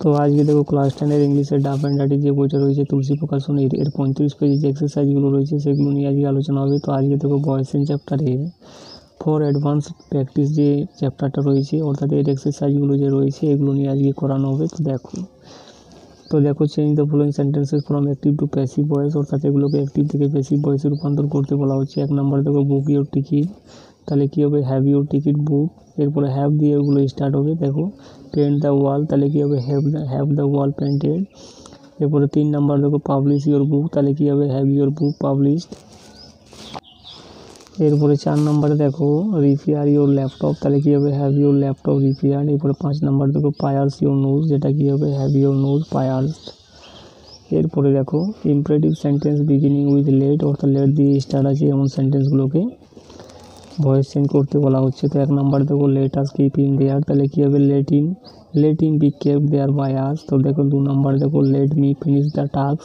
তো আজকে দেখো ক্লাস 10-এর ইংলিশের ডাফ অ্যান্ড ডার্টি যে বইটা রয়েছে তুলসী প্রকাশনের এর 35 পেজে যে এক্সারসাইজগুলো রয়েছে সেগুলো নিয়ে আজকে আলোচনা হবে। তো আজকে দেখো ভয়েস ইন চ্যাপ্টারের ফর অ্যাডভান্স প্র্যাকটিস যে চ্যাপ্টারটা রয়েছে অর্থাৎ এর এক্সারসাইজগুলো যে রয়েছে এগুলো নিয়ে আজকে করানো হবে। তো দেখো change the following sentences from active to passive voice, অর্থাৎ এগুলোকে অ্যাক্টিভ থেকে প্যাসিভ ভয়েসে রূপান্তর করতে বলা হচ্ছে। 1 নম্বর দেখো বুক ইউর টিকিট, তাহলে কী হবে হ্যাভ ইউর টিকিট বুক। এরপরে হ্যাভ দিয়ে ওগুলো স্টার্ট হবে। দেখো পেন্ট দ্য ওয়াল, তাহলে কী হবে হ্যাভ দ্য ওয়াল পেন্টেড। এরপরে 3 নম্বর দেখো পাবলিশ ইউর বুক, তাহলে কী হবে হ্যাভ ইউর বুক পাবলিশড। এরপরে 4 নম্বরে দেখো রিপেয়ার ইউর ল্যাপটপ, তাহলে কী হবে হ্যাভ ইউর ল্যাপটপ রিপেয়ার্ড। এরপরে 5 নম্বর দেখো পায়ার্স ইউর নোজ, যেটা কী হবে হ্যাভ ইউর নোজ পায়ার্সড। এরপরে দেখো imperative sentence beginning with let, অর্থাৎ লেট দিয়ে স্টার্ট আছে এমন সেন্টেন্সগুলোকে ভয়েস চেঞ্জ করতে বলা হচ্ছে। তো 1 নম্বর দেখো let us keep in there, তাহলে কী হবে let in be kept there by us. তো দেখো 2 নম্বর দেখো let me finish the task,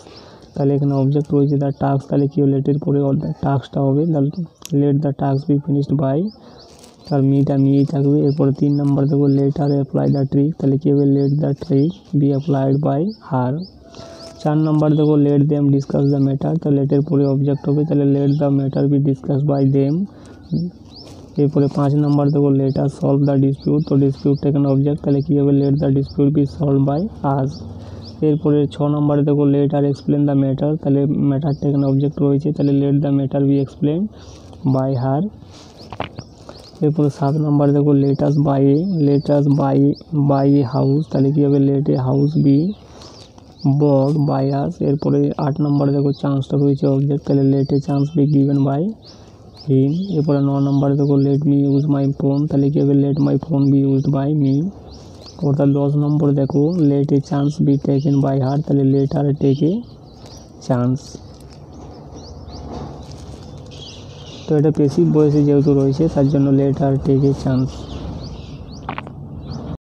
তাহলে এখানে অবজেক্ট রয়েছে দ্য টাস্ক, তাহলে কী হবে লেটের পরে টাস্কটা হবে, তাহলে let the task be finished by, তার মিটা মিই থাকবে। এরপরে 3 নম্বর দেখো let her apply the trick, তাহলে কী হবে let the trick be applied by her. 4 নম্বর দেখো let them discuss the matter, তাহলে লেটের পরে অবজেক্ট হবে, তাহলে let the matter be discuss by them. এরপরে 5 নম্বর দেখো let us solve the dispute, তো ডিসপিউটটা এখানে অবজেক্ট, তাহলে কী হবে let the dispute be solve by us. এরপরে 6 নম্বরে দেখো let her explain the matter, তাহলে ম্যাটারটা এখানে অবজেক্ট রয়েছে, তাহলে let the matter be explain by her. এরপরে 7 নম্বর দেখো let us buy a house, তাহলে কী হবে let a house be bought by us. এরপরে 8 নম্বরে দেখো চান্সটা রয়েছে অবজেক্ট, তাহলে let a chance be given by him. এরপরে 9 নম্বরে দেখো let me use my phone, তাহলে কী হবে let my phone be used by me. অর্থাৎ 10 নম্বর দেখো let a chance be taken by her, তাহলে let her take a chance. তো এটা প্যাসিভ ভয়েসে যেহেতু রয়েছে তার জন্য let her take a chance.